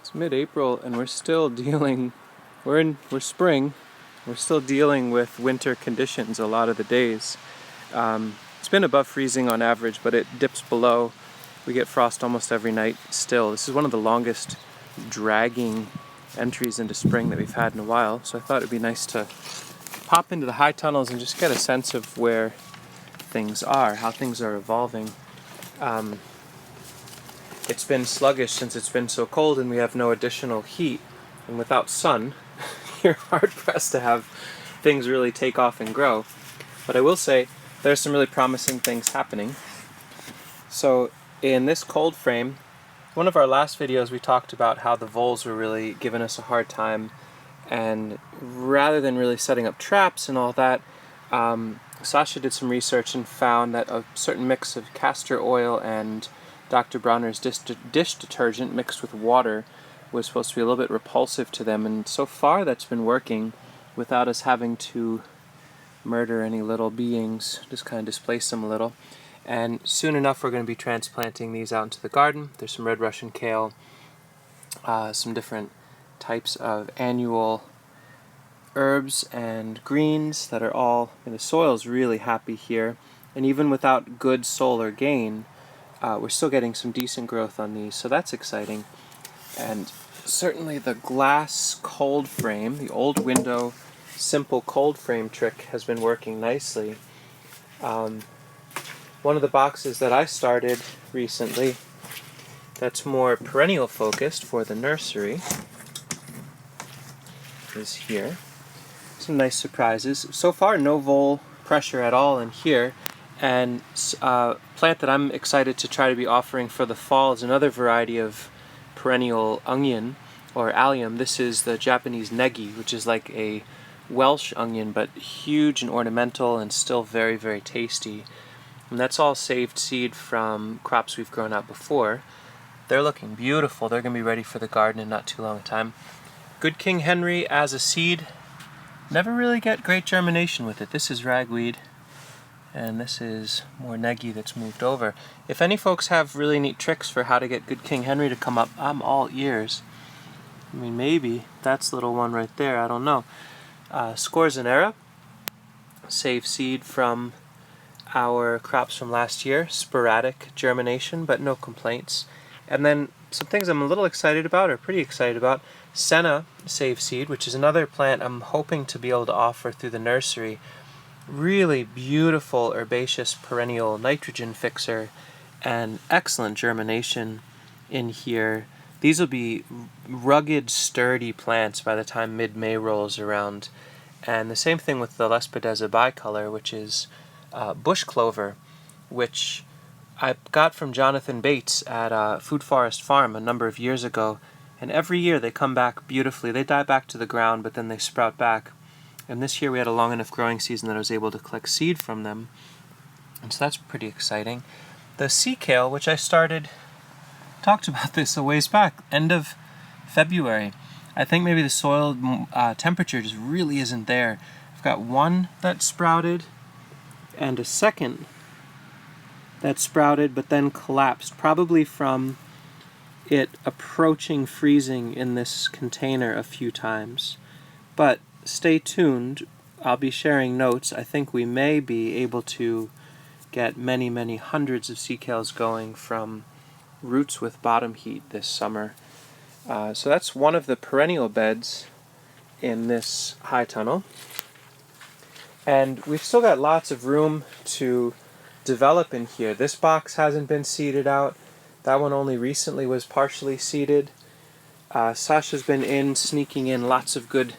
It's mid-April and we're still dealing, we're spring, we're still dealing with winter conditions a lot of the days. It's been above freezing on average, but it dips below. We get frost almost every night still. This is one of the longest dragging entries into spring that we've had in a while, so I thought it'd be nice to pop into the high tunnels and just get a sense of where things are, how things are evolving. It's been sluggish since it's been so cold and we have no additional heat, and without sun you're hard pressed to have things really take off and grow. But I will say there's some really promising things happening. So in this cold frame, one of our last videos we talked about how the voles were really giving us a hard time, and rather than really setting up traps and all that, Sasha did some research and found that a certain mix of castor oil and Dr. Bronner's dish detergent mixed with water was supposed to be a little bit repulsive to them, and so far that's been working without us having to murder any little beings, just kind of displace them a little. And soon enough we're going to be transplanting these out into the garden. There's some red Russian kale, some different types of annual herbs and greens that are all, and the soil's really happy here, and even without good solar gain, we're still getting some decent growth on these, so that's exciting. And certainly the glass cold frame, the old window simple cold frame trick has been working nicely. One of the boxes that I started recently that's more perennial focused for the nursery is here. Some nice surprises. So far no vole pressure at all in here, and a plant that I'm excited to try to be offering for the fall is another variety of perennial onion or allium. This is the Japanese negi, which is like a Welsh onion but huge and ornamental and still very, very tasty. And that's all saved seed from crops we've grown out before. They're looking beautiful. They're going to be ready for the garden in not too long a time. Good King Henry as a seed, never really get great germination with it. This is ragweed, and this is more negi that's moved over. If any folks have really neat tricks for how to get Good King Henry to come up, I'm all ears. I mean, maybe that's little one right there, I don't know. Scorzonera, save seed from our crops from last year. Sporadic germination, but no complaints. And then some things I'm a little excited about, or pretty excited about. Senna save seed, which is another plant I'm hoping to be able to offer through the nursery. Really beautiful herbaceous perennial nitrogen fixer and excellent germination in here. These will be rugged, sturdy plants by the time mid-May rolls around. And the same thing with the Lespedeza bicolor, which is bush clover, which I got from Jonathan Bates at Food Forest Farm a number of years ago. And every year they come back beautifully. They die back to the ground, but then they sprout back. And this year we had a long enough growing season that I was able to collect seed from them. And so that's pretty exciting. The sea kale, which I talked about this a ways back, end of February. I think maybe the soil temperature just really isn't there. I've got one that sprouted and a second that sprouted but then collapsed, probably from it approaching freezing in this container a few times. But stay tuned, I'll be sharing notes. I think we may be able to get many, many hundreds of sea kales going from roots with bottom heat this summer. So that's one of the perennial beds in this high tunnel. And we've still got lots of room to develop in here. This box hasn't been seeded out. That one only recently was partially seeded. Sasha's been sneaking in lots of good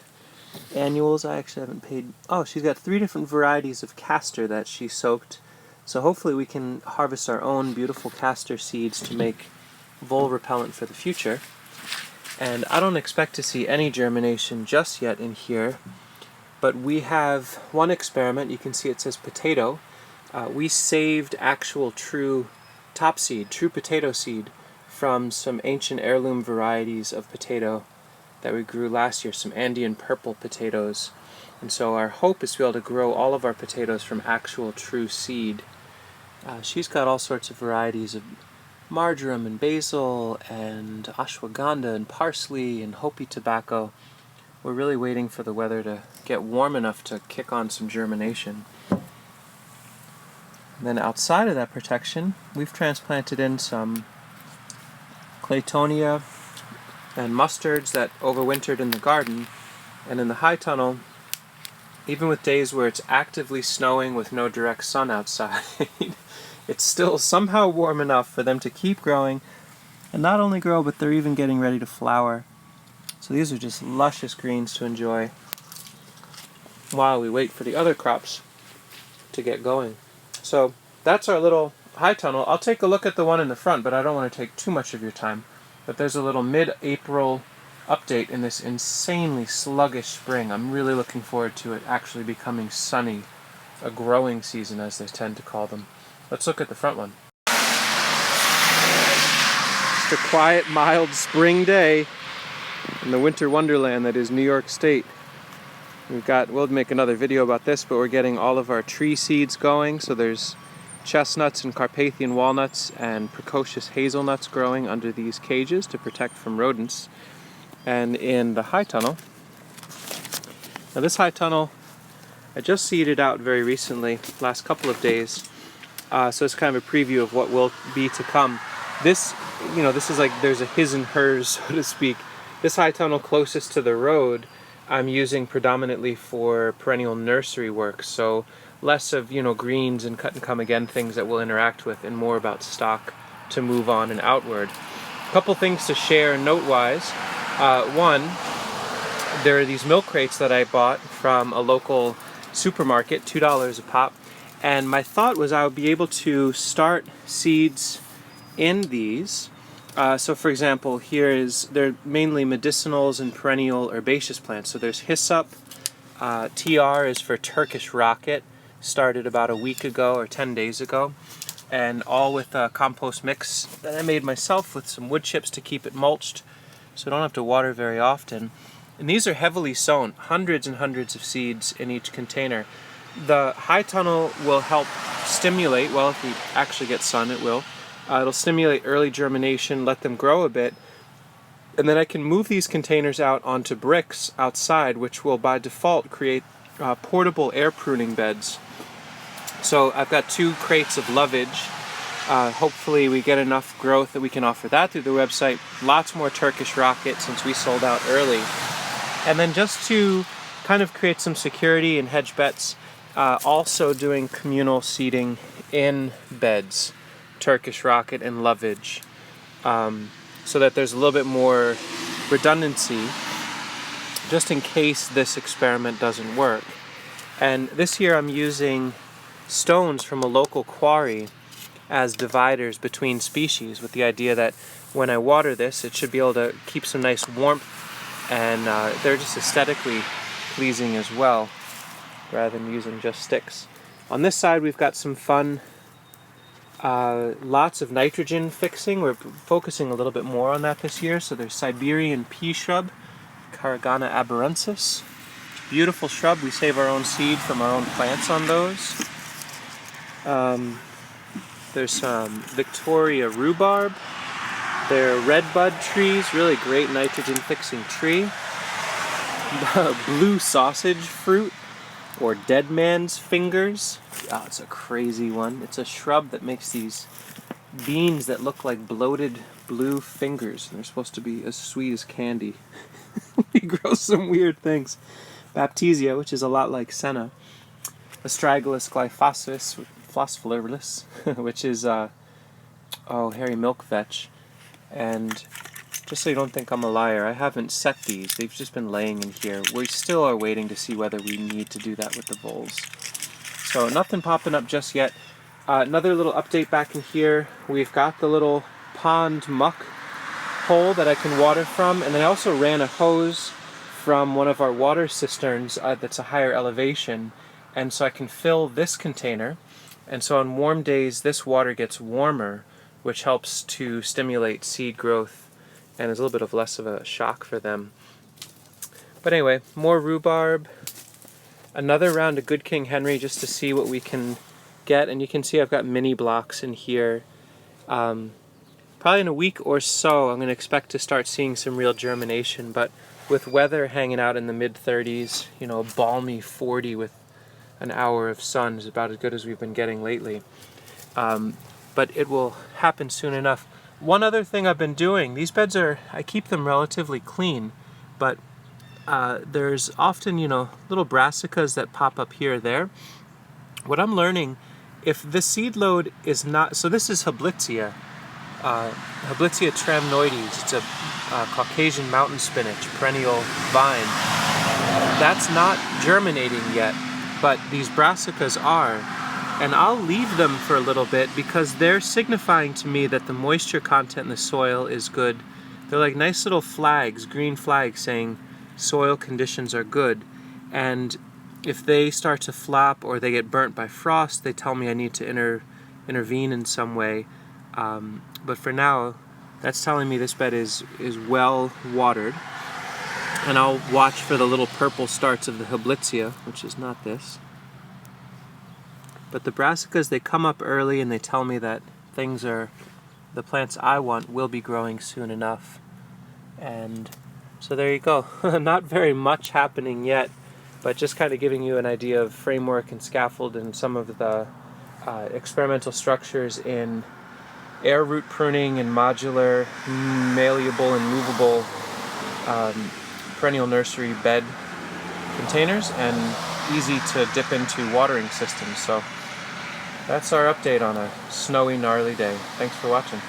annuals. I actually haven't paid... Oh, she's got 3 different varieties of castor that she soaked. So hopefully we can harvest our own beautiful castor seeds to make vole repellent for the future. And I don't expect to see any germination just yet in here, but we have one experiment. You can see it says potato. We saved actual true top seed, true potato seed, from some ancient heirloom varieties of potato that we grew last year, some Andean purple potatoes. And so our hope is to be able to grow all of our potatoes from actual true seed. She's got all sorts of varieties of marjoram and basil and ashwagandha and parsley and Hopi tobacco. We're really waiting for the weather to get warm enough to kick on some germination. And then outside of that protection, we've transplanted in some claytonia and mustards that overwintered in the garden. And in the high tunnel, even with days where it's actively snowing with no direct sun outside, it's still somehow warm enough for them to keep growing, and not only grow, but they're even getting ready to flower. So these are just luscious greens to enjoy while we wait for the other crops to get going. So that's our little high tunnel. I'll take a look at the one in the front, but I don't want to take too much of your time. But there's a little mid-April update in this insanely sluggish spring. I'm really looking forward to it actually becoming sunny, a growing season as they tend to call them. Let's look at the front one. Just a quiet, mild spring day in the winter wonderland that is New York State. We'll make another video about this, but we're getting all of our tree seeds going. So there's chestnuts and Carpathian walnuts and precocious hazelnuts growing under these cages to protect from rodents. And in the high tunnel, now this high tunnel, I just seeded out very recently, last couple of days. So it's kind of a preview of what will be to come. This is like there's a his and hers, so to speak. This high tunnel closest to the road, I'm using predominantly for perennial nursery work. So less of, greens and cut and come again things that we'll interact with, and more about stock to move on and outward. A couple things to share note-wise. One, there are these milk crates that I bought from a local supermarket, $2 a pop. And my thought was I would be able to start seeds in these. So for example, they're mainly medicinals and perennial herbaceous plants. So there's hyssop, TR is for Turkish rocket, started about a week ago or 10 days ago, and all with a compost mix that I made myself with some wood chips to keep it mulched, so I don't have to water very often. And these are heavily sown, hundreds and hundreds of seeds in each container. The high tunnel will help stimulate, well, if we actually get sun, it will. It'll stimulate early germination, let them grow a bit, and then I can move these containers out onto bricks outside, which will by default create portable air pruning beds. So I've got 2 crates of lovage. Hopefully we get enough growth that we can offer that through the website. Lots more Turkish rocket since we sold out early. And then just to kind of create some security and hedge bets, also doing communal seeding in beds, Turkish rocket and lovage, so that there's a little bit more redundancy just in case this experiment doesn't work. And this year I'm using stones from a local quarry as dividers between species, with the idea that when I water this, it should be able to keep some nice warmth, and they're just aesthetically pleasing as well, rather than using just sticks. On this side we've got some fun, lots of nitrogen fixing. We're focusing a little bit more on that this year. So there's Siberian pea shrub, Caragana aberrensis. Beautiful shrub. We save our own seed from our own plants on those. There's some Victoria rhubarb. They're redbud trees, really great nitrogen fixing tree. Blue sausage fruit, or dead man's fingers. Oh, it's a crazy one. It's a shrub that makes these beans that look like bloated blue fingers, and they're supposed to be as sweet as candy. We grow some weird things. Baptisia, which is a lot like senna. Astragalus glyphosphorus, which is hairy milk vetch. And just so you don't think I'm a liar, I haven't set these. They've just been laying in here. We still are waiting to see whether we need to do that with the voles. So nothing popping up just yet. Another little update back in here. We've got the little pond muck hole that I can water from, and then I also ran a hose from one of our water cisterns that's a higher elevation, and so I can fill this container, and so on warm days this water gets warmer, which helps to stimulate seed growth and is a little bit of less of a shock for them. But anyway, more rhubarb, another round of Good King Henry just to see what we can get, and you can see I've got mini blocks in here. probably in a week or so, I'm going to expect to start seeing some real germination. But with weather hanging out in the mid-30s, you know, a balmy 40 with an hour of sun is about as good as we've been getting lately. But it will happen soon enough. One other thing I've been doing, these beds I keep them relatively clean, but there's often, you know, little brassicas that pop up here or there. What I'm learning, if the seed load is not, so this is Hablitzia tramnoides. It's a Caucasian mountain spinach, perennial vine. That's not germinating yet, but these brassicas are. And I'll leave them for a little bit because they're signifying to me that the moisture content in the soil is good. They're like nice little flags, green flags saying soil conditions are good. And if they start to flop or they get burnt by frost, they tell me I need to intervene in some way. But for now, that's telling me this bed is well watered. And I'll watch for the little purple starts of the Hablitzia, which is not this. But the brassicas, they come up early and they tell me that the plants I want will be growing soon enough. And so there you go. Not very much happening yet, but just kind of giving you an idea of framework and scaffold and some of the experimental structures in air root pruning and modular, malleable and movable perennial nursery bed containers and easy to dip into watering systems. So that's our update on a snowy, gnarly day. Thanks for watching.